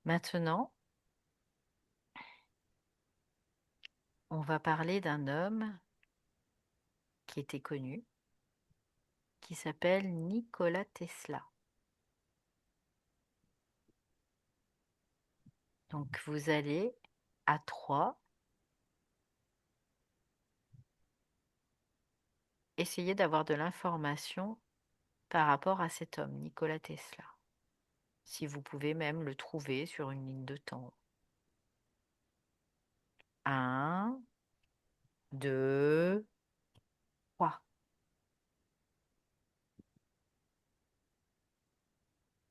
Maintenant, on va parler d'un homme qui était connu, qui s'appelle Nikola Tesla. Donc vous allez à 3 essayer d'avoir de l'information par rapport à cet homme, Nikola Tesla. Si vous pouvez même le trouver sur une ligne de temps. 1, 2, 3.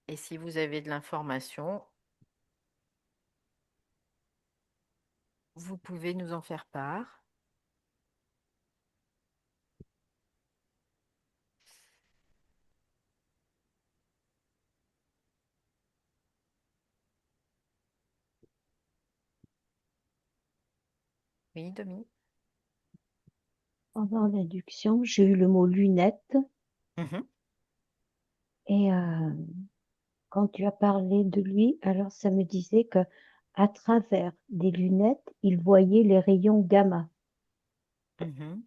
Et si vous avez de l'information, vous pouvez nous en faire part. Oui, Demi. Pendant l'induction, j'ai eu le mot lunettes Mhm, et quand tu as parlé de lui, alors ça me disait que à travers des lunettes, il voyait les rayons gamma. mhm.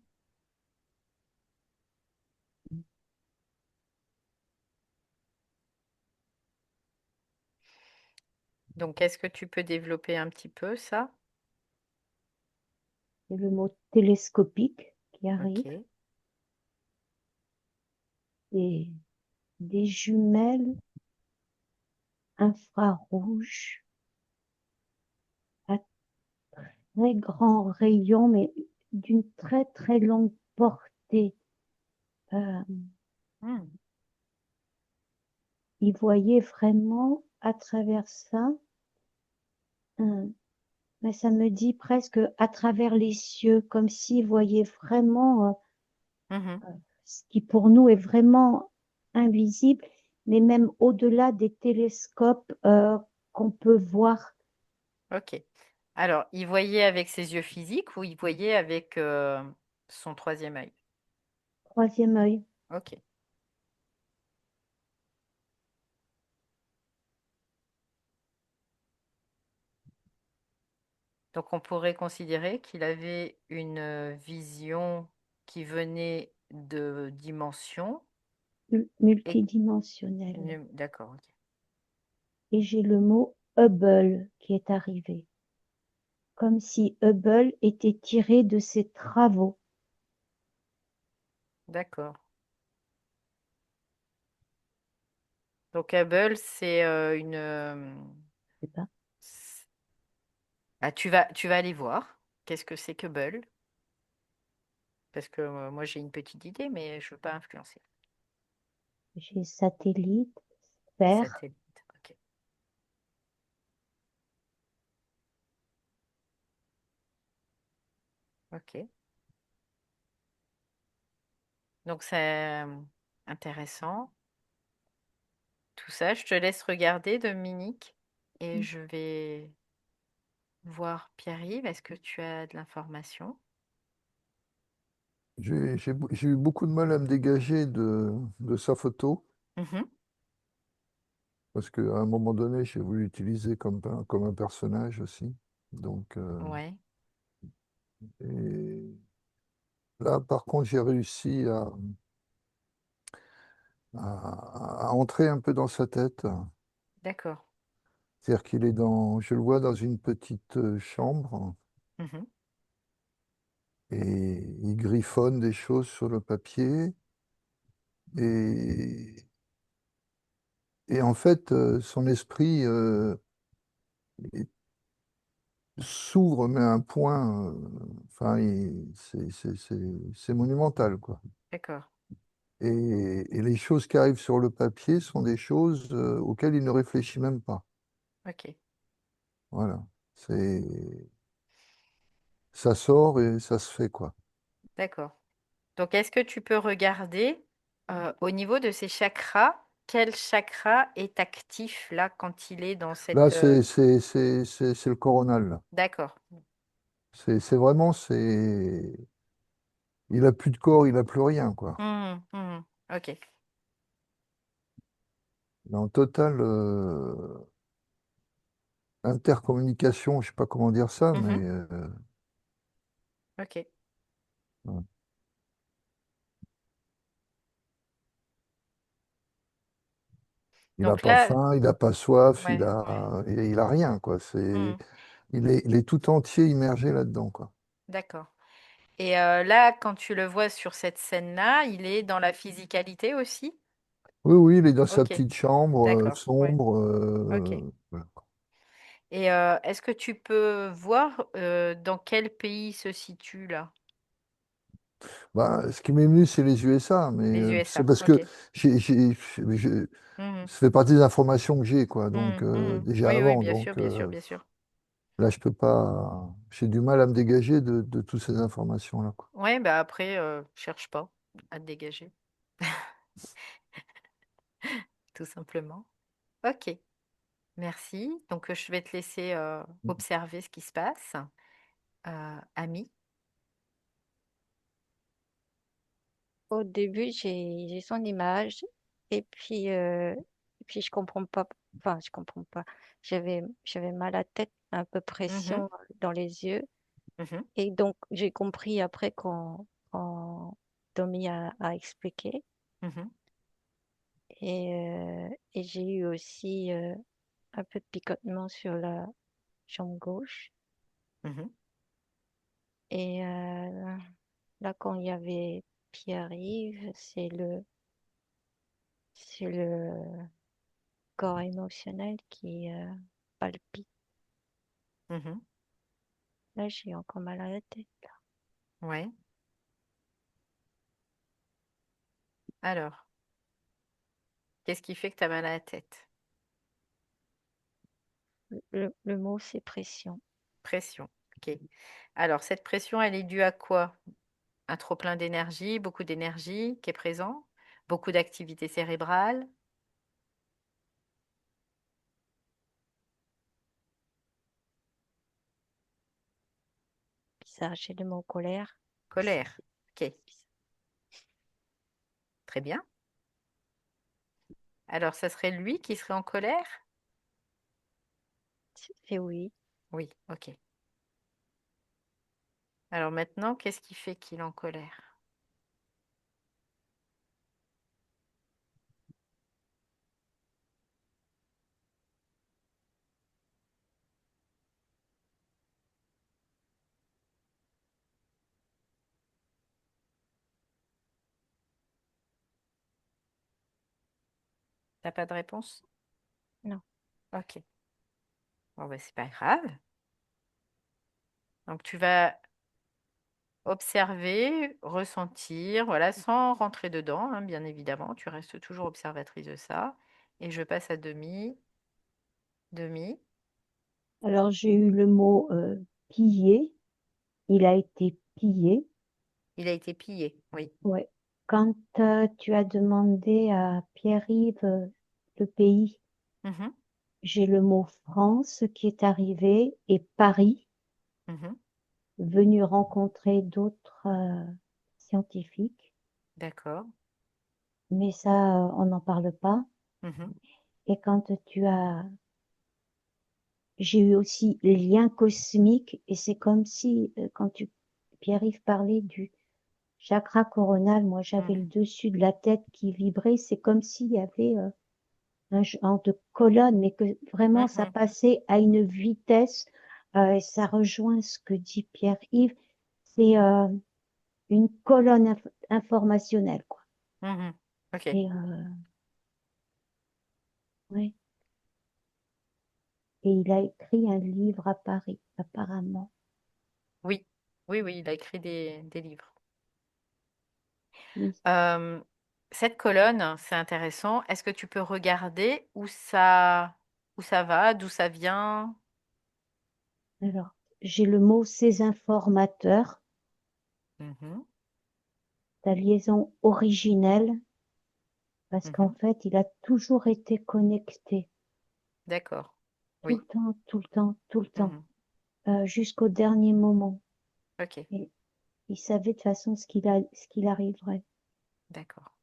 Donc, est-ce que tu peux développer un petit peu ça? C'est le mot télescopique qui arrive Ok, et des jumelles infrarouges à très grands rayons, mais d'une très très longue portée. Euh, hmm, il voyait vraiment à travers ça. euh, Mais ça me dit presque à travers les cieux, comme s'il voyait vraiment mhm. ce qui pour nous est vraiment invisible, mais même au-delà des télescopes qu'on peut voir. Ok. Alors, il voyait avec ses yeux physiques ou il voyait avec son troisième œil? Troisième œil. Ok. Donc, on pourrait considérer qu'il avait une vision qui venait de dimensions et Multidimensionnel. Oui. d'accord, ok. Et j'ai le mot Hubble qui est arrivé, comme si Hubble était tiré de ses travaux. D'accord. Donc, Hubble, c'est une. Je sais pas. Ah, tu vas aller voir. Qu'est-ce que c'est que Hubble? Parce que moi, j'ai une petite idée, mais je ne veux pas influencer. J'ai satellite, sphère. Satellite. Ok. Ok. Donc, c'est intéressant. Tout ça, je te laisse regarder, Dominique, et je vais voir Pierre-Yves. Est-ce que tu as de l'information? J'ai eu beaucoup de mal à me dégager de sa photo Mhm. parce qu'à un moment donné, j'ai voulu l'utiliser comme un personnage aussi. Donc, Ouais, et là, par contre, j'ai réussi à entrer un peu dans sa tête. d'accord. C'est-à-dire je le vois dans une petite chambre Mhm. et il griffonne des choses sur le papier. Et, et en fait, son esprit s'ouvre, mais à un point, enfin, c'est monumental, quoi. D'accord. Et les choses qui arrivent sur le papier sont des choses auxquelles il ne réfléchit même pas. Ok. Voilà. C'est, ça sort et ça se fait, quoi. D'accord. Donc, est-ce que tu peux regarder au niveau de ces chakras, quel chakra est actif là quand il est dans Là, cette... c'est le coronal, là. D'accord. C'est vraiment, il a plus de corps, il a plus rien, quoi. Mhm, mhm. Ok. Il est en total, intercommunication, je sais pas comment dire ça, mais Mhm. Ok. ouais. Il n'a Donc pas là, faim, il n'a pas soif, ouais, ouais. il a rien, quoi. Hmm, Il est tout entier immergé là-dedans, quoi. d'accord. Et là, quand tu le vois sur cette scène-là, il est dans la physicalité aussi? Oui, oui, il est dans sa Ok, petite chambre d'accord. Ouais, sombre. ok. Voilà. Et est-ce que tu peux voir dans quel pays se situe là? Bah, ce qui m'est venu, c'est les USA, mais Les c'est USA. parce que Ok. Mhm, ça fait partie des informations que j'ai, quoi. Donc, mhm, mhm. déjà Oui, oui, avant, bien sûr, donc bien sûr, bien sûr. là, je peux pas. J'ai du mal à me dégager de toutes ces informations-là, quoi. Ouais, bah après, cherche pas à te dégager, tout simplement. Ok, merci. Donc, je vais te laisser observer ce qui se passe. Ami. Au début, j'ai son image et puis je comprends pas. Enfin, je comprends pas. J'avais mal à la tête, un peu Mhm, pression dans les yeux. mhm, Et donc, j'ai compris après quand Domi a expliqué. mhm, Et j'ai eu aussi un peu de picotement sur la jambe gauche. mhm, Et là, quand il y avait Pierre-Yves, c'est le corps émotionnel qui palpite. mhm. Là, j'ai encore mal à la tête. Ouais. Alors, qu'est-ce qui fait que tu as mal à la tête? Le mot, c'est pression. Pression. Ok. Alors, cette pression, elle est due à quoi? Un trop-plein d'énergie, beaucoup d'énergie qui est présent, beaucoup d'activité cérébrale, Bizarre, j'ai le mot colère. colère. Ok, très bien. Alors, ça serait lui qui serait en colère? C'est oui. Oui, ok. Alors maintenant, qu'est-ce qui fait qu'il est en colère? T'as pas de réponse? Non. Ok. Bon, bah, c'est pas grave. Donc, tu vas observer, ressentir, voilà, sans rentrer dedans, hein, bien évidemment. Tu restes toujours observatrice de ça. Et je passe à demi. Demi. Alors, j'ai eu le mot piller. Il a été pillé. Il a été pillé. Oui. Ouais. Quand tu as demandé à Pierre-Yves le pays, Mhm, j'ai le mot France qui est arrivé et Paris, mhm. venu rencontrer d'autres scientifiques. D'accord. Mais ça, on n'en parle pas. Mhm, Et quand j'ai eu aussi lien cosmique, et c'est comme si, quand Pierre-Yves parlait du chakra coronal, moi j'avais le mhm, dessus de la tête qui vibrait, c'est comme s'il y avait un genre de colonne, mais que vraiment ça mhm, passait à une vitesse, et ça rejoint ce que dit Pierre-Yves, c'est une colonne informationnelle, quoi. mhm. Ok. Et ouais. Et il a écrit un livre à Paris, apparemment. Oui. Oui, oui, il a écrit des livres. Oui. Euh, cette colonne, c'est intéressant. Est-ce que tu peux regarder où ça va, d'où ça vient? Alors, j'ai le mot ces informateurs, Mhm, la liaison originelle, parce qu'en mhm. fait, il a toujours été connecté, D'accord. tout Oui. le temps, tout le temps, tout le temps, Mhm. jusqu'au dernier moment. Ok. Et il savait de toute façon ce qu'il arriverait. D'accord.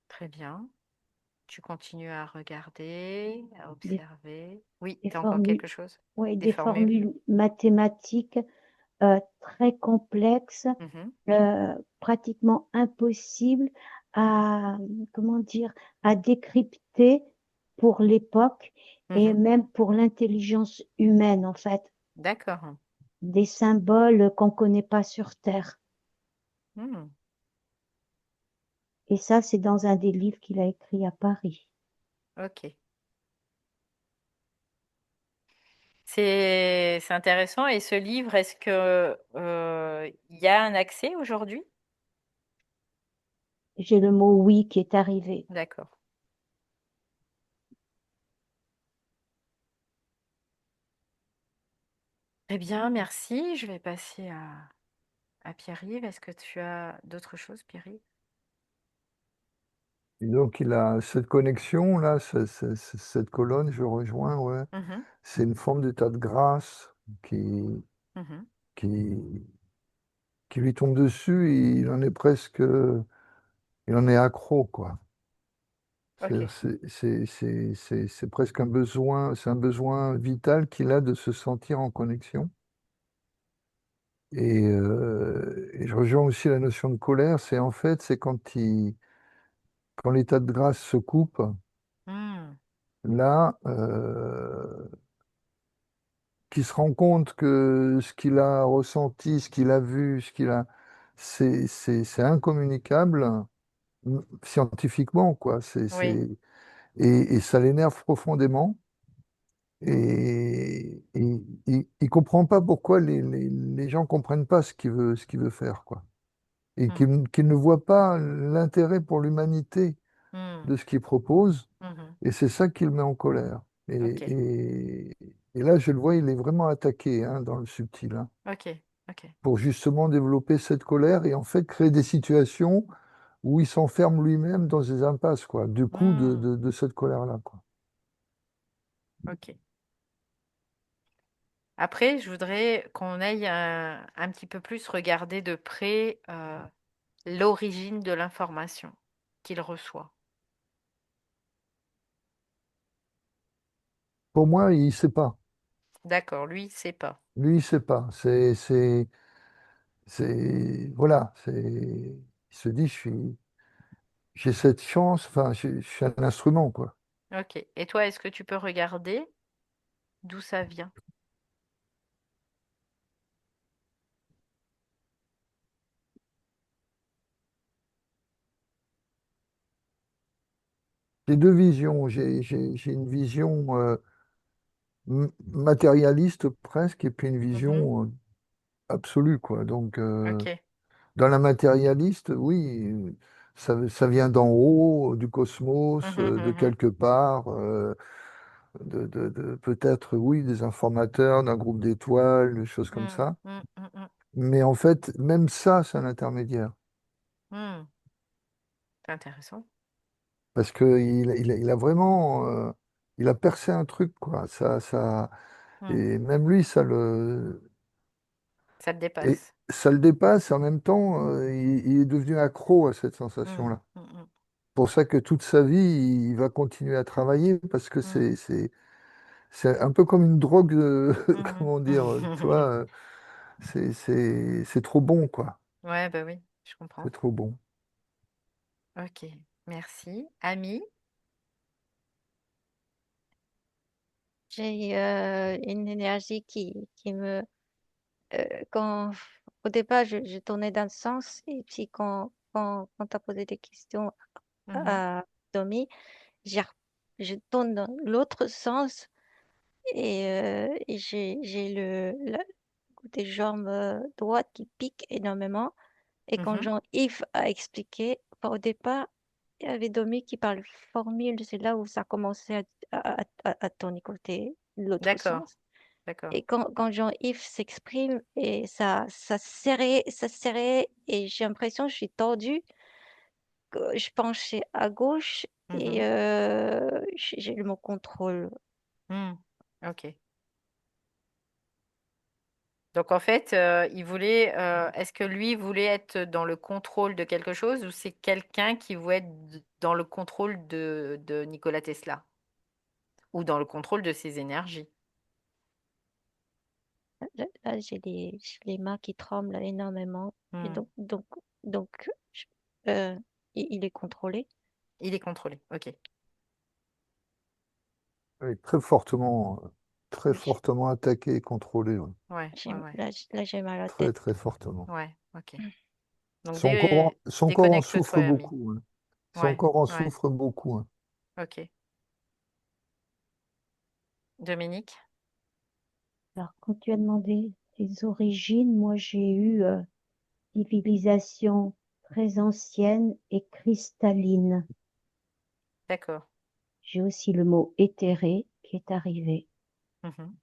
Très bien. Tu continues à regarder, à des, observer. Oui, des tu as encore formules, quelque chose? ouais, Des des formules? formules mathématiques très complexes, Mhm, pratiquement impossibles à, comment dire, à décrypter pour l'époque et mhm. même pour l'intelligence humaine, en fait, D'accord. des symboles qu'on connaît pas sur Terre. Hmm, Et ça, c'est dans un des livres qu'il a écrit à Paris. ok. C'est intéressant. Et ce livre, est-ce que il y a un accès aujourd'hui? J'ai le mot oui qui est arrivé. D'accord. Eh bien, merci. Je vais passer à Pierre-Yves. Est-ce que tu as d'autres choses, Pierre-Yves? Et donc, il a cette connexion-là, cette colonne, je rejoins, ouais. Mhm, C'est une forme d'état de grâce qui, mhm. qui, qui lui tombe dessus et il en est presque, il en est accro, quoi. Ok. C'est presque un besoin, c'est un besoin vital qu'il a de se sentir en connexion. Et je rejoins aussi la notion de colère, c'est en fait, c'est quand l'état de grâce se coupe, Hmm, là, qu'il se rend compte que ce qu'il a ressenti, ce qu'il a vu, c'est incommunicable scientifiquement, quoi. oui. Et ça l'énerve profondément. Et il comprend pas pourquoi les gens comprennent pas ce qu'il veut faire, quoi. Et Hmm, qu'il ne voit pas l'intérêt pour l'humanité hmm, de ce qu'il propose. mhm. Et c'est ça qui le met en colère. Ok. Et là, je le vois, il est vraiment attaqué, hein, dans le subtil, hein, Ok. Ok. pour justement développer cette colère et en fait créer des situations où il s'enferme lui-même dans des impasses, quoi, du coup Hmm, de cette colère-là, quoi. ok. Après, je voudrais qu'on aille un petit peu plus regarder de près l'origine de l'information qu'il reçoit. Pour moi, il sait pas. D'accord, lui, il sait pas. Lui, il sait pas. Voilà, il se dit, j'ai cette chance, enfin, je suis un instrument, quoi. Ok. Et toi, est-ce que tu peux regarder d'où ça vient? J'ai deux visions. J'ai une vision matérialiste presque, et puis une Mhm. vision absolue, quoi. Donc, Ok. dans la matérialiste, oui, ça vient d'en haut, du cosmos, Mhm, de mhm, quelque part, peut-être, oui, des informateurs d'un groupe d'étoiles, des choses comme mhm, ça. mhm, mhm, Mais en fait, même ça, c'est un intermédiaire. mhm. C'est intéressant. Parce il a vraiment, il a percé un truc, quoi. Mhm. Et même lui, Ça te et dépasse. ça le dépasse. Et en même temps, il est devenu accro à cette Mhm, sensation-là. mhm, Pour ça que toute sa vie, il va continuer à travailler parce que mhm, c'est un peu comme une drogue, mhm, comment dire, tu vois, mhm. c'est trop bon, quoi. Ouais, bah oui, je C'est comprends. trop bon. Ok, merci. Ami? J'ai une énergie qui me... quand, au départ, je tournais dans le sens et puis quand tu as posé des questions Mhm, à Domi, j'ai re- je tourne dans l'autre sens et j'ai le côté jambe droite qui pique énormément. Et quand mhm. Jean-Yves a expliqué, enfin, au départ, il y avait Domi qui parle formule, c'est là où ça commençait à tourner côté l'autre D'accord, sens. d'accord. Et quand Jean-Yves s'exprime, et ça serrait, et j'ai l'impression que je suis tordue, que je penchais à gauche, et Mhm, j'ai le mot contrôle. mhm. Ok. Donc en fait, est-ce que lui voulait être dans le contrôle de quelque chose ou c'est quelqu'un qui voulait être dans le contrôle de Nikola Tesla ou dans le contrôle de ses énergies? Là, j'ai les mains qui tremblent énormément. Et Hmm. donc, euh, il est contrôlé. Il est contrôlé. Ok. Oui, très Oui, fortement attaqué et contrôlé, ouais. Ouais, ouais, ouais. là, j'ai mal à la Très, tête. très fortement. Ouais, ok. Donc Son corps en souffre déconnecte-toi, Ami. beaucoup, hein. Son Ouais, corps en ouais. souffre beaucoup, hein. Ok. Dominique? Alors, quand tu as demandé les origines, moi j'ai eu civilisation très ancienne et cristalline. D'accord. J'ai aussi le mot éthéré qui est arrivé. Mhm.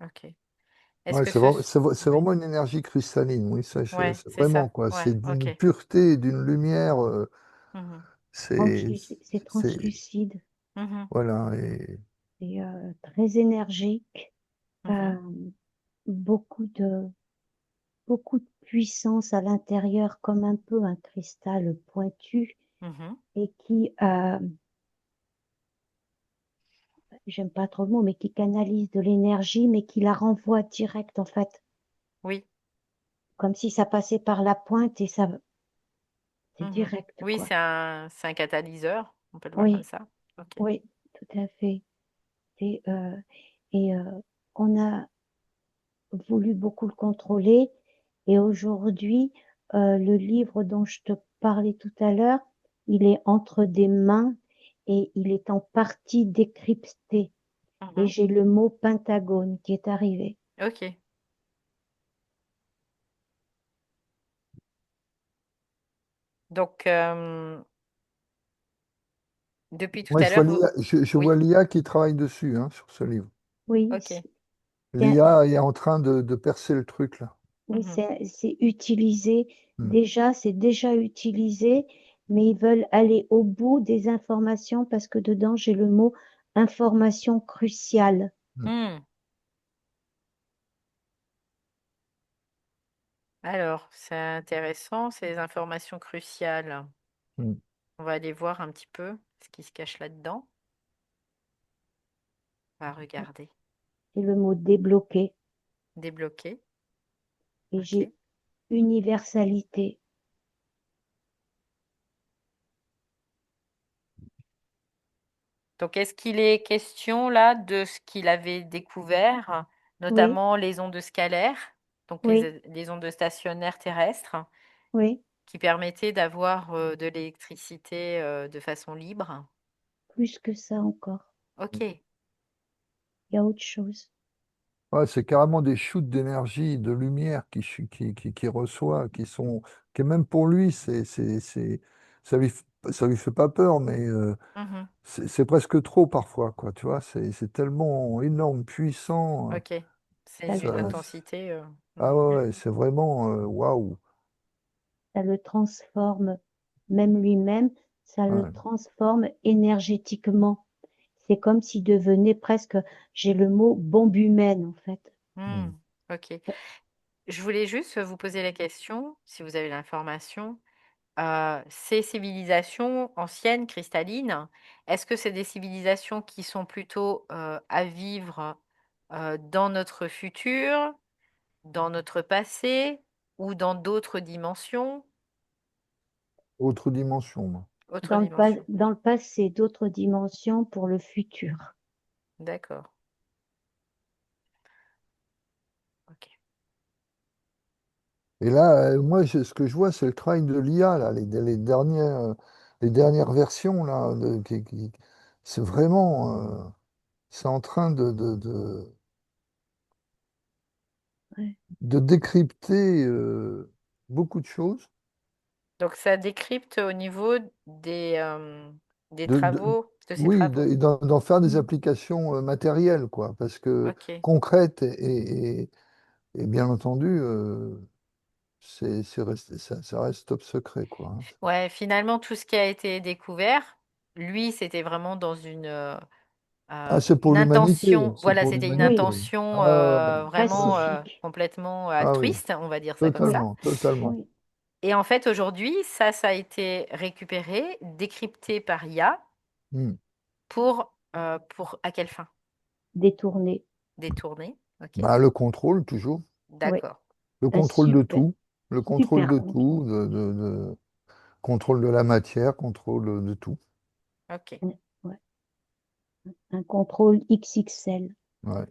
Ok. Est-ce Ouais, que ce... c'est Ouais, vraiment une énergie cristalline, oui, ça, ouais, c'est c'est vraiment, ça. quoi. Ouais, C'est ok. d'une pureté et d'une lumière, C'est c'est, c'est c'est, translucide Mhm, voilà, et et très énergique. mhm, euh, beaucoup de, beaucoup de puissance à l'intérieur, comme un peu un cristal pointu mhm. et qui, j'aime pas trop le mot, mais qui canalise de l'énergie, mais qui la renvoie direct, en fait, Oui. comme si ça passait par la pointe et ça, c'est Mhm. direct, Oui, quoi. c'est un catalyseur. On peut le voir comme Oui, ça. Ok. oui, tout à fait. Et, euh, et on a voulu beaucoup le contrôler. Et aujourd'hui, le livre dont je te parlais tout à l'heure, il est entre des mains et il est en partie décrypté. Et Mhm. j'ai le mot pentagone qui est arrivé. Ok. Donc, depuis tout moi, à l'heure, vous... je vois Oui. l'IA qui travaille dessus, hein, sur ce livre. Oui, Ok. L'IA est en train de percer le truc, là. oui, Mhm. c'est utilisé. Hmm. Déjà, c'est déjà utilisé, mais ils veulent aller au bout des informations parce que dedans, j'ai le mot information cruciale. Hmm. Hmm. Alors, c'est intéressant, ces informations cruciales. Hmm. On va aller voir un petit peu ce qui se cache là-dedans. On va regarder. C'est le mot débloqué. Débloquer. Et Ok. j'ai universalité. Donc, est-ce qu'il est question là de ce qu'il avait découvert, Oui, notamment les ondes scalaires, donc oui, les ondes stationnaires terrestres, oui, qui permettaient d'avoir de l'électricité de façon libre? plus que ça encore. Ok. Il y a autre chose. Ouais, c'est carrément des shoots d'énergie, de lumière qui reçoit, qui même pour lui, ça lui, ça lui fait pas peur, mais Mhm. c'est presque trop parfois, quoi, tu vois, c'est tellement énorme, puissant, Ok. C'est Ça le, d'une ça, trans- intensité. ah Mhm. ouais, ouais, c'est vraiment, waouh. Ça le transforme, même lui-même, ça le Ouais. transforme énergétiquement. C'est comme s'il devenait presque, j'ai le mot bombe humaine en fait. Hmm. Mm. Ok. Je voulais juste vous poser la question, si vous avez l'information. Ces civilisations anciennes, cristallines, est-ce que c'est des civilisations qui sont plutôt à vivre dans notre futur, dans notre passé ou dans d'autres dimensions? Autre dimension, moi. Autres dimensions. Dans le passé, d'autres dimensions pour le futur. D'accord. Ok. Et là, moi, ce que je vois, c'est le travail de l'IA, là, les dernières versions, là, c'est vraiment, c'est en train Ouais. de décrypter beaucoup de choses, Donc ça décrypte au niveau des de, de- travaux, de ces oui, travaux. et d'en faire des Mm. applications matérielles, quoi, parce que Ok. concrètes et bien entendu, ça reste top secret, quoi, hein. Ouais, finalement, tout ce qui a été découvert, lui, c'était vraiment dans Ah, c'est pour une l'humanité, intention, c'est voilà, pour c'était une Oui, l'humanité. intention Ah, vraiment pacifique. complètement ah oui, altruiste, on va dire ça comme Oui, ça. totalement, totalement. oui, Et en fait, aujourd'hui, ça a été récupéré, décrypté par IA Hmm. pour à quelle fin? détourné. Détourner, ok, Bah, le contrôle, toujours. Oui, d'accord, Le un contrôle de super, tout. Le contrôle super de contrôle. tout, contrôle de la matière, contrôle de tout. ok. Ouais, un contrôle XXL. Ouais.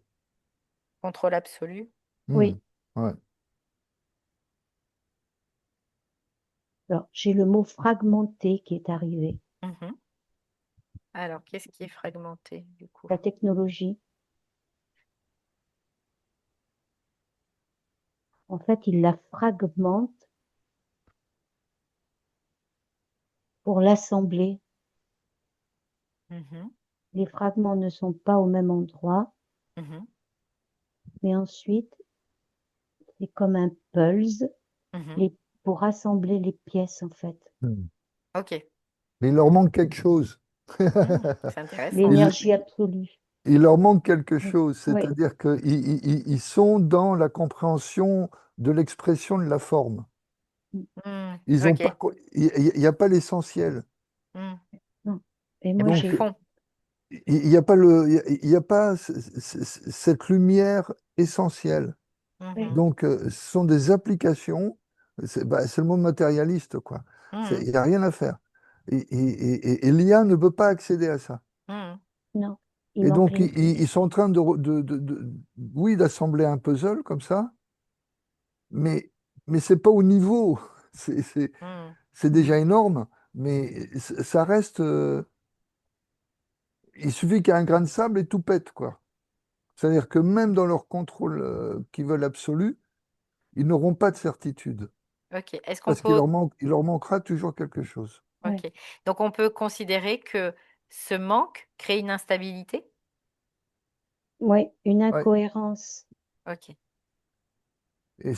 Contrôle absolu. Hmm. Oui, Ouais. alors j'ai le mot fragmenté qui est arrivé. Mhm. Alors, qu'est-ce qui est fragmenté du coup? La technologie, en fait, il la fragmente pour l'assembler. Mhm, Les fragments ne sont pas au même endroit, mhm, mais ensuite, c'est comme un pulse mhm. les, pour assembler les pièces, en fait. Hmm. Ok. Mais il leur manque quelque chose. C'est intéressant ça. Ils, L'énergie absolue. il leur manque quelque Oui, chose, oui, c'est-à-dire qu'ils sont dans la compréhension de l'expression de la forme. Ils ont pas, Ok. il n'y a pas l'essentiel. Mm. non. Et Il n'y a moi, pas le Donc, j'ai, fond. il n'y a pas le, il y a pas cette lumière essentielle. oui, Mhm, Donc, ce sont des applications. C'est le monde matérialiste, quoi. Il mhm, n'y a rien à faire. Et l'IA ne peut pas accéder à ça. mhm, non, il Et manque donc, les, ils sont en train oui, d'assembler un puzzle comme ça, mais, mais c'est pas au niveau. C'est c'est- mhm. c'est déjà non, énorme, mais ça reste. Il suffit qu'il y ait un grain de sable et tout pète, quoi. C'est-à-dire que même dans leur contrôle qu'ils veulent absolu, ils n'auront pas de certitude. Ok. Est-ce qu'on Parce qu'il peut... il leur manquera toujours quelque chose. ouais, Ok. Donc on peut considérer que ce manque crée une instabilité? ouais, une Ouais. incohérence. Ok. Et,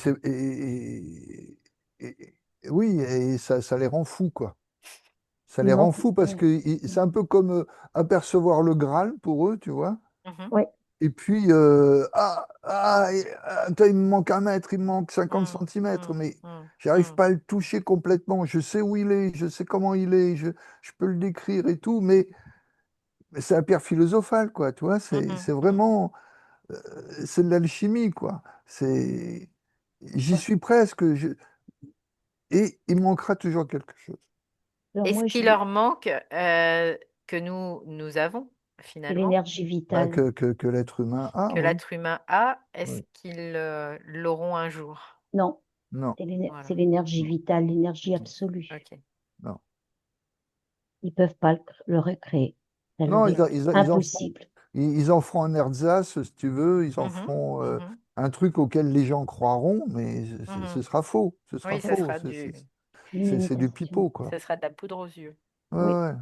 oui, et ça les rend fous, quoi. Ça Il les rend manque, fous parce ouais, que c'est un peu comme apercevoir le Graal pour eux, tu vois. Mhm, ouais, Et puis, attends, il me manque 1 mètre, il me manque 50 centimètres, mhm, mais mhm, j'arrive mhm, pas à le toucher complètement. Je sais où il est, je sais comment il est, je peux le décrire et tout, mais c'est la pierre philosophale, quoi, tu vois. mhm, C'est mhm. vraiment, c'est de l'alchimie, quoi. J'y ouais. suis presque, et il me manquera toujours quelque chose. Alors Et ce moi, qui leur manque, que nous avons c'est finalement, l'énergie Bah, vitale. que l'être humain a, que oui. l'être humain a, est-ce Oui. qu'ils l'auront un jour? Non, Non, c'est Voilà. l'énergie non, vitale, l'énergie absolue. Ok. non. Ils peuvent pas le recréer. Ça Non, leur est impossible. ils en feront un ersatz, si tu veux, ils en Mhm, feront mhm, un truc auquel les gens croiront, mais ce mhm. sera faux. Ce sera Oui, ce faux. sera du, Une C'est du imitation. pipeau, quoi. ce sera de la poudre aux yeux. Ouais, Oui, ouais.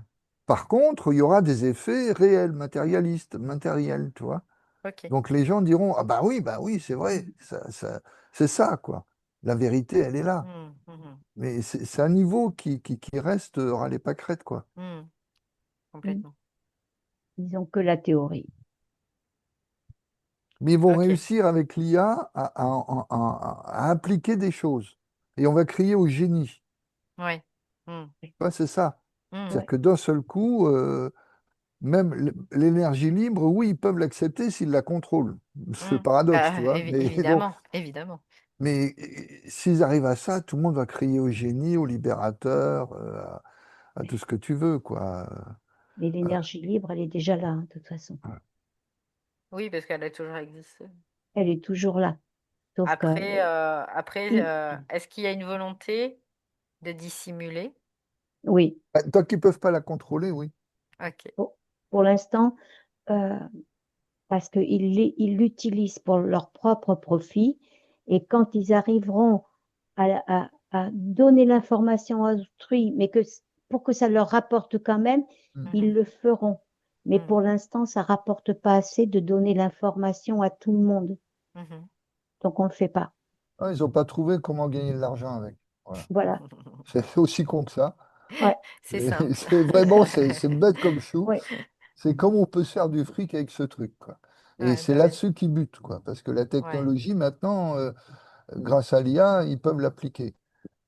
Par contre, il y aura des effets réels, matérialistes, matériels, tu vois. Ok. Donc les gens diront, ah bah oui, c'est vrai, c'est ça, quoi. La vérité, elle est là. Mhm, mhm, Mais c'est un niveau qui reste ras les pâquerettes, quoi. mhm. mm. Complètement. Ils ont que la théorie. Mais ils vont Ok. réussir avec l'IA à appliquer des choses. Et on va crier au génie. Ouais. Mhm, Tu vois, c'est ça. mhm, C'est-à-dire Ouais, que d'un seul coup, même l'énergie libre, oui, ils peuvent l'accepter s'ils la contrôlent. C'est le mhm. paradoxe, tu vois. Évidemment, évidemment. Mais s'ils arrivent à ça, tout le monde va crier au génie, au libérateur, à tout ouais. ce que tu veux, quoi. Mais Euh, l'énergie libre, elle est déjà là, hein, de toute façon. euh, Oui, parce qu'elle a toujours existé. Elle est toujours là. Sauf que, il- Est-ce qu'il y a une volonté de dissimuler? oui, Tant qu'ils ne peuvent pas la contrôler, oui. Ok. pour l'instant, euh, parce ils l'utilisent pour leur propre profit. Et quand ils arriveront à donner l'information à autrui, mais pour que ça leur rapporte quand même, Mm. ils Mhm, le feront. Mais pour mhm, l'instant, ça rapporte pas assez de donner l'information à tout le monde. mhm. Donc, on le fait pas. Ah, ils n'ont pas trouvé comment gagner de l'argent avec. Voilà. Voilà. C'est aussi con que ça. Ouais, C'est simple. C'est vraiment, c'est bête comme chou. ouais. c'est comme on peut se faire du fric avec ce truc, quoi. Et Ouais, c'est bah ouais. là-dessus qu'ils butent, quoi. Parce que la Ouais. technologie, maintenant, grâce à l'IA, ils peuvent l'appliquer.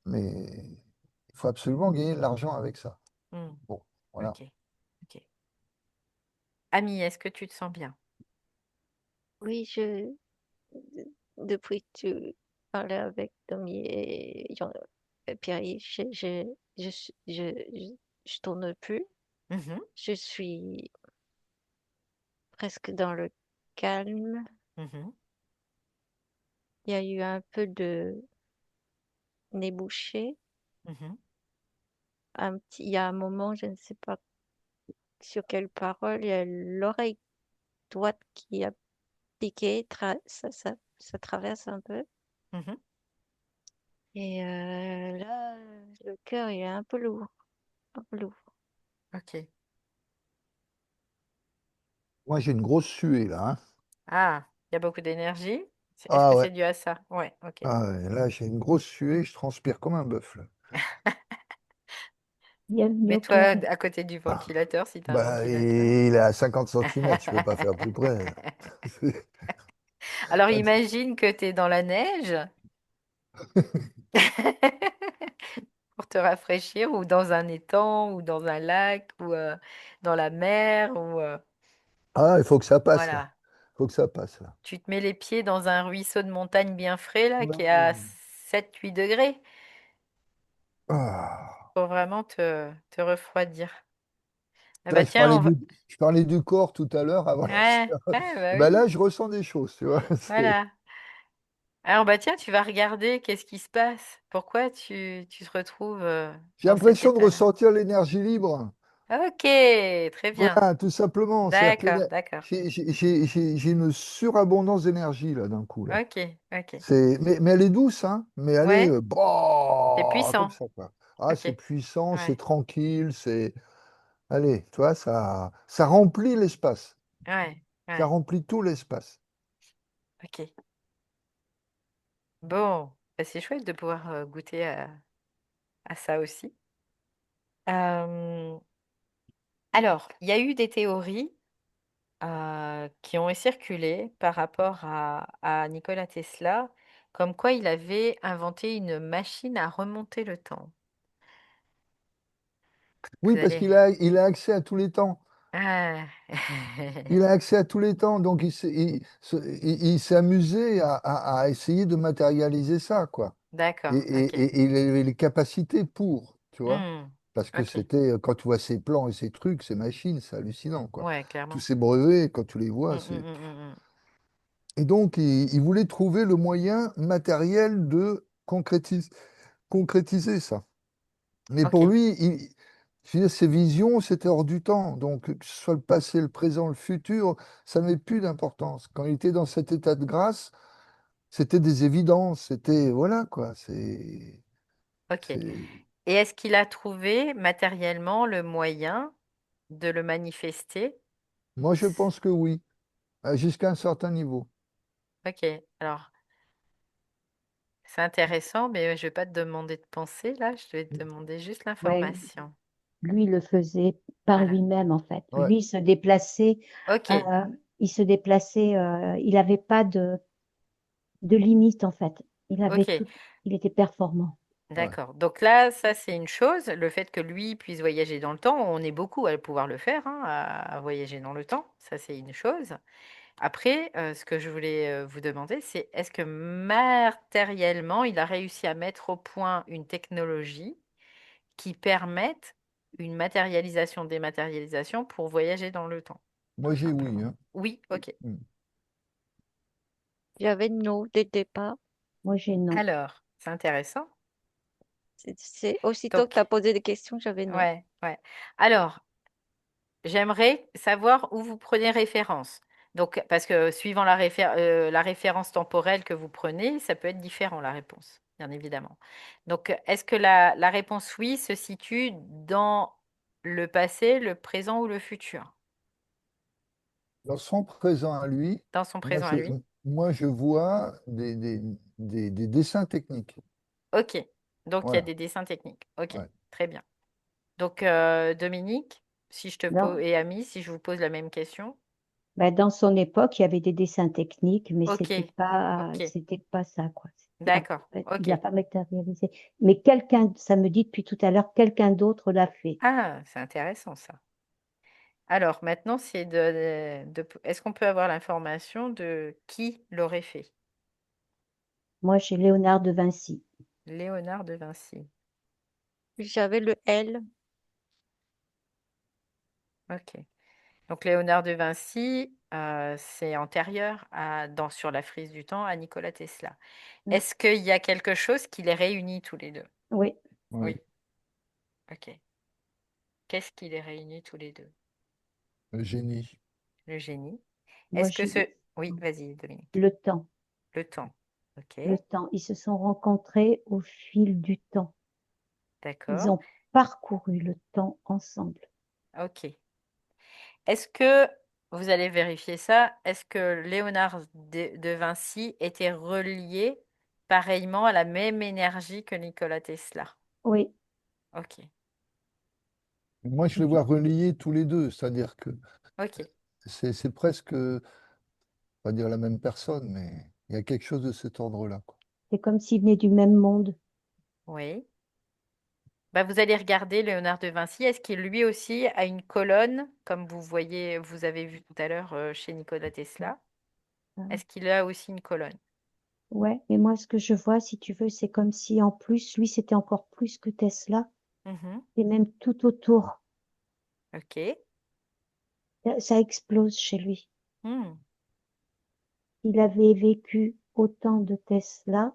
Mais il faut absolument gagner de l'argent avec ça. Hmm. Bon, voilà. Ok. Ok. Ami, est-ce que tu te sens bien? Oui, depuis que tu parlais avec Tommy et Pierre, je tourne plus. Mhm, Je suis presque dans le calme. mhm, Il y a eu un peu de nez bouché. mhm, Il y a un moment, je ne sais pas sur quelle parole, il y a l'oreille droite qui a piqué, ça traverse un peu. mhm. Et là, le cœur, il est un peu lourd, un peu lourd. Ok. Moi, j'ai une grosse suée, là, hein. Ah, il y a beaucoup d'énergie. Est-ce Ah que ouais. c'est dû à ça? Ouais, ok. Ah ouais, là, j'ai une grosse suée, je transpire comme un bœuf, là. Bienvenue au Mets-toi club. à côté du Ah, ventilateur si tu as un bah, ventilateur. il est à 50 centimètres, je peux pas faire plus près. Alors imagine que tu es dans la neige pour te rafraîchir ou dans un étang ou dans un lac ou dans la mer ou Ah, il faut que ça passe, là. voilà. Il faut que ça passe, là. Tu te mets les pieds dans un ruisseau de montagne bien frais là qui est à Non. 7-8 degrés Ah. pour vraiment te refroidir. Ah bah Là, tiens, on va... je parlais du corps tout à l'heure avant la Ouais, séance. ouais, bah Ben oui, là, je ressens des choses, tu vois. voilà. Alors bah tiens, tu vas regarder qu'est-ce qui se passe. Pourquoi tu te retrouves J'ai dans cet l'impression de état-là. ressentir l'énergie libre. Ok, très bien. Voilà, tout simplement. C'est-à-dire que D'accord, d'accord. j'ai une surabondance d'énergie, là, d'un coup, là. Ok, ok. Mais elle est douce, hein. Mais elle est Ouais, c'est comme puissant. ça, quoi. Ah, Ok, c'est puissant, c'est ouais, tranquille, c'est. Allez, tu vois, ça remplit l'espace. ouais, Ça ouais. remplit tout l'espace. Ok. Bon, bah, c'est chouette de pouvoir goûter à ça aussi. Euh, alors, il y a eu des théories qui ont circulé par rapport à Nikola Tesla, comme quoi il avait inventé une machine à remonter le temps. Oui, Vous parce allez... qu'il a accès à tous les temps. Ah. Il a accès à tous les temps, donc il s'est amusé à essayer de matérialiser ça, quoi. D'accord, ok. Et il avait les capacités pour, tu vois. Hmm, Parce que ok. c'était, quand tu vois ces plans et ces trucs, ces machines, c'est hallucinant, quoi. Ouais, Tous clairement. ces brevets, quand tu les Hmm, vois, hmm, c'est. hmm, hmm, hmm. Et donc, il voulait trouver le moyen matériel de concrétiser ça. Mais Ok, pour lui, je veux dire, ses visions, c'était hors du temps. Donc, que ce soit le passé, le présent, le futur, ça n'avait plus d'importance. Quand il était dans cet état de grâce, c'était des évidences. C'était, voilà, quoi. ok. C'est... Et est-ce qu'il a trouvé matériellement le moyen de le manifester? Moi, je pense que oui, jusqu'à un certain niveau. Ok, alors c'est intéressant, mais je vais pas te demander de penser là, je vais te demander juste Ouais, l'information. lui le faisait par Voilà. lui-même en fait. Ouais. Lui se déplaçait, Ok, euh, il n'avait pas de limite en fait. Il avait ok, tout, il était performant. Ouais. d'accord. Donc là, ça c'est une chose, le fait que lui puisse voyager dans le temps, on est beaucoup à pouvoir le faire, hein, à voyager dans le temps, ça c'est une chose. Après, ce que je voulais vous demander, c'est est-ce que matériellement, il a réussi à mettre au point une technologie qui permette une matérialisation-dématérialisation pour voyager dans le temps, Moi, tout j'ai oui, simplement? hein. Oui, ok. Mm. J'avais non dès le départ. Moi j'ai non. Alors, c'est intéressant. C'est aussitôt que tu as Donc, posé des questions, j'avais non. ouais, ouais. Alors, j'aimerais savoir où vous prenez référence. Donc, parce que suivant la référence temporelle que vous prenez, ça peut être différent la réponse, bien évidemment. Donc, est-ce que la réponse oui se situe dans le passé, le présent ou le futur? Dans son présent à lui, Dans son moi, présent à lui? moi, je vois des dessins techniques. Ok. Donc, il y a Voilà. des dessins techniques. Ok, Ouais. très bien. Donc, Dominique? Si je te pose, Non, et Ami, si je vous pose la même question? bah, dans son époque, il y avait des dessins techniques, mais Ok, ok, c'était pas ça, quoi. d'accord, Il ok. n'a pas matérialisé. Mais quelqu'un, ça me dit depuis tout à l'heure, quelqu'un d'autre l'a fait. Ah, c'est intéressant ça. Alors maintenant, c'est est-ce qu'on peut avoir l'information de qui l'aurait fait? Moi, j'ai Léonard de Vinci. Léonard de Vinci. J'avais le L. Ok. Donc Léonard de Vinci, c'est antérieur sur la frise du temps à Nikola Tesla. Mm. Est-ce qu'il y a quelque chose qui les réunit tous les deux? Oui, Oui. Oui, Ok. Qu'est-ce qui les réunit tous les deux? le génie. Le génie. moi, Est-ce que j'ai ce... Oui, vas-y, Dominique. le temps. Le temps. Ok. Le temps. Ils se sont rencontrés au fil du temps. Ils D'accord. ont parcouru le temps ensemble. Ok. Est-ce que, vous allez vérifier ça, est-ce que Léonard de Vinci était relié pareillement à la même énergie que Nikola Tesla? Oui, Ok. Moi, je les vois reliés tous les deux, c'est-à-dire que Ok. c'est presque, pas dire la même personne, mais il y a quelque chose de cet ordre-là, quoi. c'est comme s'ils venaient du même monde. Oui. Bah, vous allez regarder Léonard de Vinci. Est-ce qu'il lui aussi a une colonne, comme vous voyez, vous avez vu tout à l'heure chez Nikola Tesla? Euh, Est-ce qu'il a aussi une colonne? Ouais, mais moi, ce que je vois, si tu veux, c'est comme si en plus, lui, c'était encore plus que Tesla, Mhm. et même tout autour. Ok. Ça explose chez lui. Hmm. Il avait vécu autant de Tesla,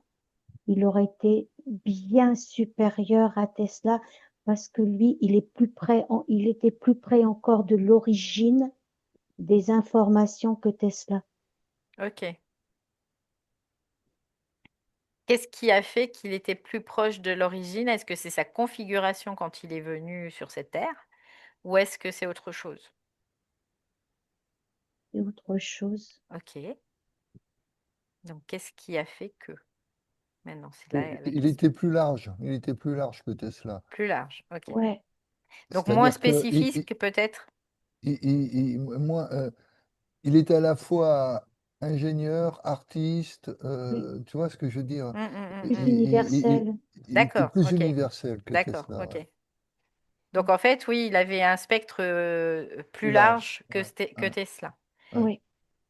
il aurait été bien supérieur à Tesla parce que lui, il était plus près encore de l'origine des informations que Tesla. Ok. Qu'est-ce qui a fait qu'il était plus proche de l'origine? Est-ce que c'est sa configuration quand il est venu sur cette terre ou est-ce que c'est autre chose? Et autre chose. Ok. Donc, qu'est-ce qui a fait que? Maintenant, c'est là la Il question. était plus large, il était plus large que Tesla. Plus large. Ok. Ouais, Donc, moins C'est-à-dire que spécifique peut-être? il était à la fois ingénieur, artiste, plus, tu vois ce que je veux dire? Il, plus il- il- universel. il était D'accord. plus Ok. universel que D'accord. Tesla, ouais. Ok. Donc, en fait, oui, il avait un spectre plus Plus large. large Ouais, que ouais, Tesla. ouais. Oui.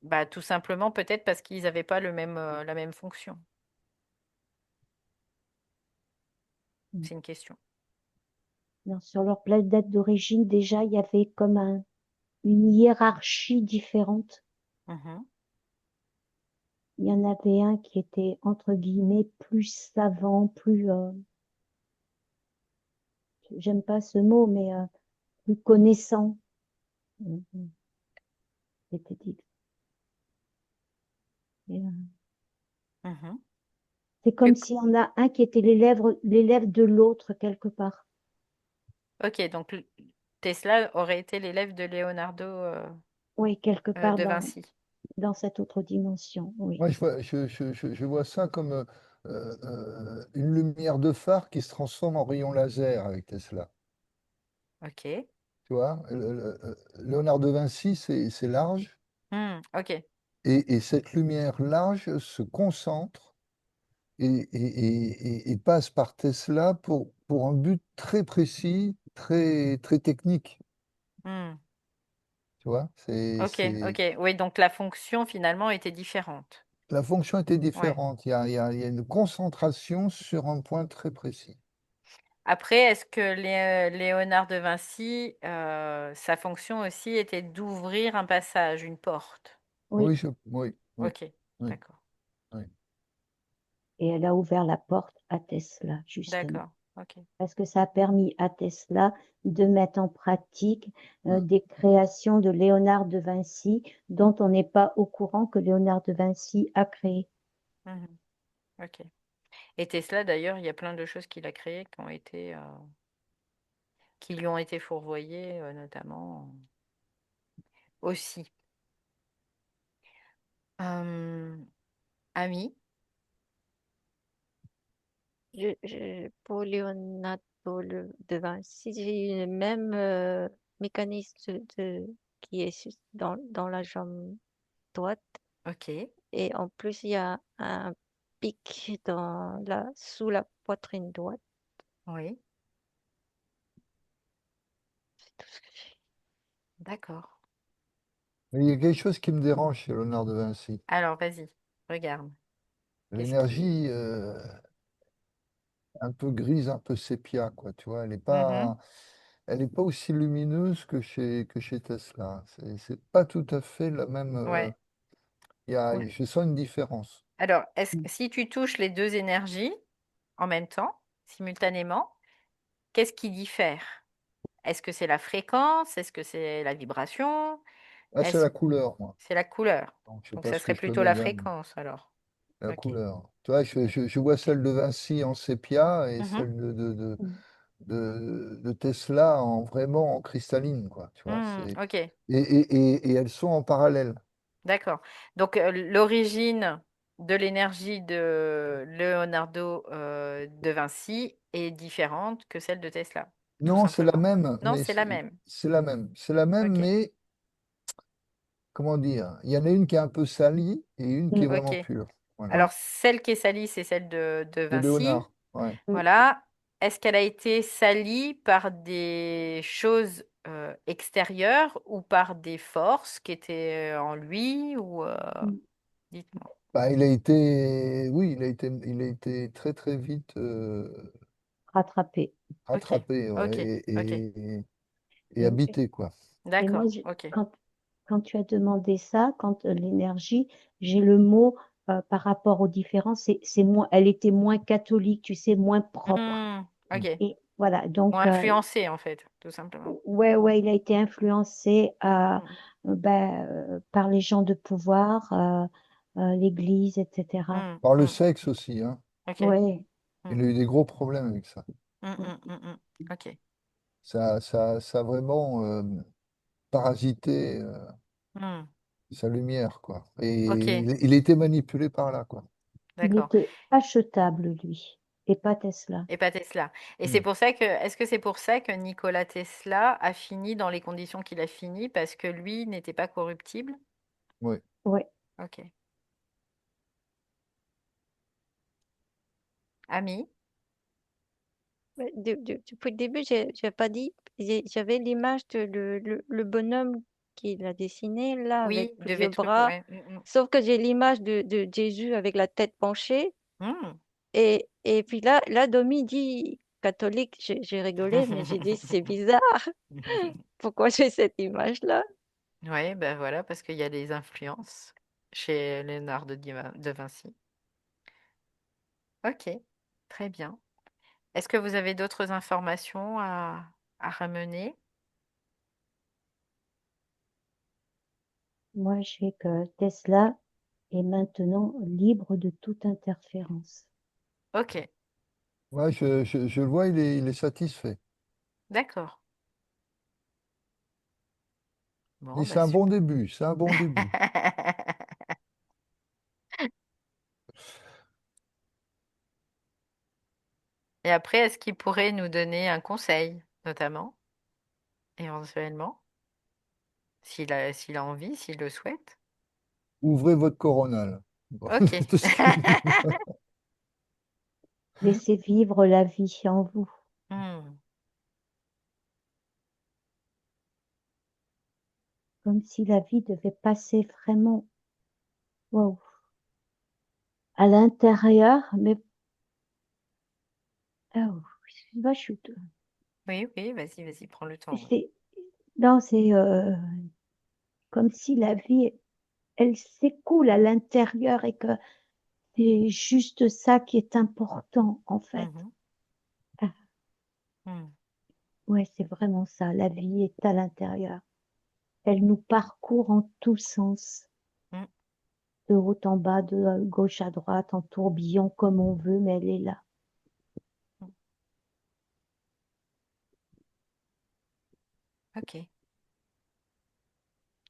Bah, tout simplement, peut-être parce qu'ils n'avaient pas la même fonction. C'est une question. Non, sur leur planète d'origine, déjà, il y avait comme une hiérarchie différente. Mhm. Il y en avait un qui était, entre guillemets, plus savant, j'aime pas ce mot, mais plus connaissant. Mhm. C'était dit. Et, Mhm. c'est comme s'il y en a un qui était l'élève de l'autre quelque part. Ok, donc Tesla aurait été l'élève de Leonardo Oui, quelque part de Vinci. dans cette autre dimension. Oui, Moi, je vois ça comme une lumière de phare qui se transforme en rayon laser avec Tesla. Ok. Tu vois, Léonard de Vinci, c'est large, Ok. et cette lumière large se concentre et passe par Tesla pour un but très précis, très technique. Hmm. Tu vois, Ok, ok. Oui, donc la fonction finalement était différente. la fonction était Ouais. différente. Il y a une concentration sur un point très précis. Après, est-ce que Léonard de Vinci, sa fonction aussi était d'ouvrir un passage, une porte? oui. Oui, oui, Ok, oui, d'accord, oui. Et elle a ouvert la porte à Tesla, justement. d'accord, ok. Parce que ça a permis à Tesla de mettre en pratique Ouais. des créations de Léonard de Vinci dont on n'est pas au courant que Léonard de Vinci a créé. Mhm, ok. Et Tesla, d'ailleurs, il y a plein de choses qu'il a créées qui lui ont été fourvoyées, notamment aussi. Euh, Ami, Pour Leonardo de Vinci, j'ai eu le même mécanisme qui est dans la jambe droite. Ok, Et en plus, il y a un pic sous la poitrine droite. oui, C'est tout ce que j'ai. d'accord. Mais il y a quelque chose qui me dérange chez Léonard de Vinci. Alors, vas-y, regarde. Qu'est-ce qui... L'énergie un peu grise, un peu sépia, quoi, tu vois. Mhm, Elle est pas aussi lumineuse que chez Tesla. C'est pas tout à fait la même. ouais. Ouais. Je sens une différence. Alors, si tu touches les deux énergies en même temps, simultanément, qu'est-ce qui diffère? Est-ce que c'est la fréquence? Est-ce que c'est la vibration? Ah, c'est Est-ce la que couleur, moi. c'est la couleur? Donc, je sais Donc, pas ça ce que serait je te plutôt la donne, fréquence alors. la Ok. couleur. Tu vois, je vois celle de Vinci en sépia et Mhm. celle Mm. de Tesla en vraiment en cristalline, quoi. Tu vois, Ok, et elles sont en parallèle. d'accord. Donc, l'origine de l'énergie de Leonardo de Vinci est différente que celle de Tesla, tout Non, c'est la simplement. même, Non, mais c'est la même. c'est la même. C'est la même, Ok, mais comment dire? Il y en a une qui est un peu salie et une qui est Mm. vraiment ok. pure. Voilà. Alors, celle qui est salie, c'est celle de De Vinci. Léonard. Ouais. Mm. Voilà. Est-ce qu'elle a été salie par des choses extérieures ou par des forces qui étaient en lui ou Mm. dites-moi. Bah, il a été, oui, il a été très très vite Rattrapé. Ok, rattrapé, ok, ouais, ok. et habité, quoi. Et moi, D'accord, ok. quand tu as demandé ça, quand l'énergie, j'ai le mot par rapport aux différences, c'est moins, elle était moins catholique, tu sais, moins propre. Mm. Ok. Et voilà, Ou donc, influencé en fait, tout simplement. ouais, ouais, il a été influencé Mm, par les gens de pouvoir, l'Église, etc. Par le mm. sexe aussi, hein. Ok. Ouais, Mm, Il a eu des gros problèmes avec ça. Ok. Ça a vraiment parasité Mm, sa lumière, quoi. Et ok, il a été manipulé par là, quoi. il d'accord. était achetable, lui, et pas Tesla. Et pas Tesla. Et c'est Mm. pour ça que, est-ce que c'est pour ça que Nikola Tesla a fini dans les conditions qu'il a fini, parce que lui n'était pas corruptible? Ouais. Ouais, Ok. Ami? Ouais, depuis le début, j'ai pas dit. J'avais l'image de le bonhomme qu'il a dessiné là avec Oui, devait plusieurs truc, bras. ouais. Sauf que j'ai l'image de Jésus avec la tête penchée. Mm. Et puis là, Domi dit catholique. J'ai rigolé, mais j'ai dit c'est bizarre. Pourquoi j'ai cette image-là? Ouais, ben voilà, parce qu'il y a des influences chez Léonard de Vinci. Ok, très bien. Est-ce que vous avez d'autres informations à ramener? moi, je sais que Tesla est maintenant libre de toute interférence. Ok, Ouais, je le vois, il est satisfait. d'accord. Et Bon, c'est bah un bon super. début, c'est un bon début. Et après, est-ce qu'il pourrait nous donner un conseil, notamment, éventuellement, s'il a envie, s'il le souhaite? Ouvrez votre coronal. Bon, Ok. tout ce qu'il dit. Laissez vivre la vie en vous, Hmm, comme si la vie devait passer vraiment, waouh, à l'intérieur, mais oh, excuse-moi, oui, oui, vas-y, vas-y, prends le temps. Ouais. c'est, non, c'est comme si la vie, elle s'écoule à l'intérieur et que c'est juste ça qui est important, en fait. Mhm, Ah, hmm, ouais, c'est vraiment ça. La vie est à l'intérieur. Elle nous parcourt en tous sens, hmm, de haut en bas, de gauche à droite, en tourbillon comme on veut, mais elle est là. hmm. Ok,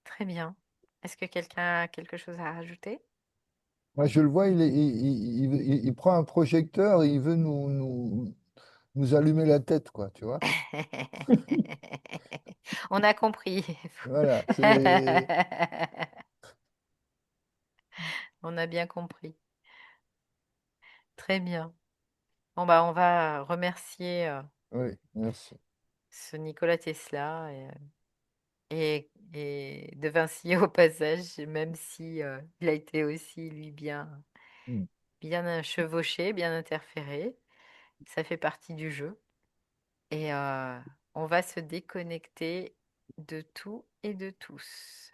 très bien. Est-ce que quelqu'un a quelque chose à rajouter? Moi, je le vois, il prend un projecteur et il veut nous allumer la tête, quoi, tu vois. On a compris. Voilà, c'est... On a bien compris. Très bien. Bon, bah, on va remercier Oui, merci. ce Nikola Tesla et De Vinci au passage, même si il a été aussi, lui, Mm. bien chevauché, bien interféré. Ça fait partie du jeu. Et on va se déconnecter de tout et de tous.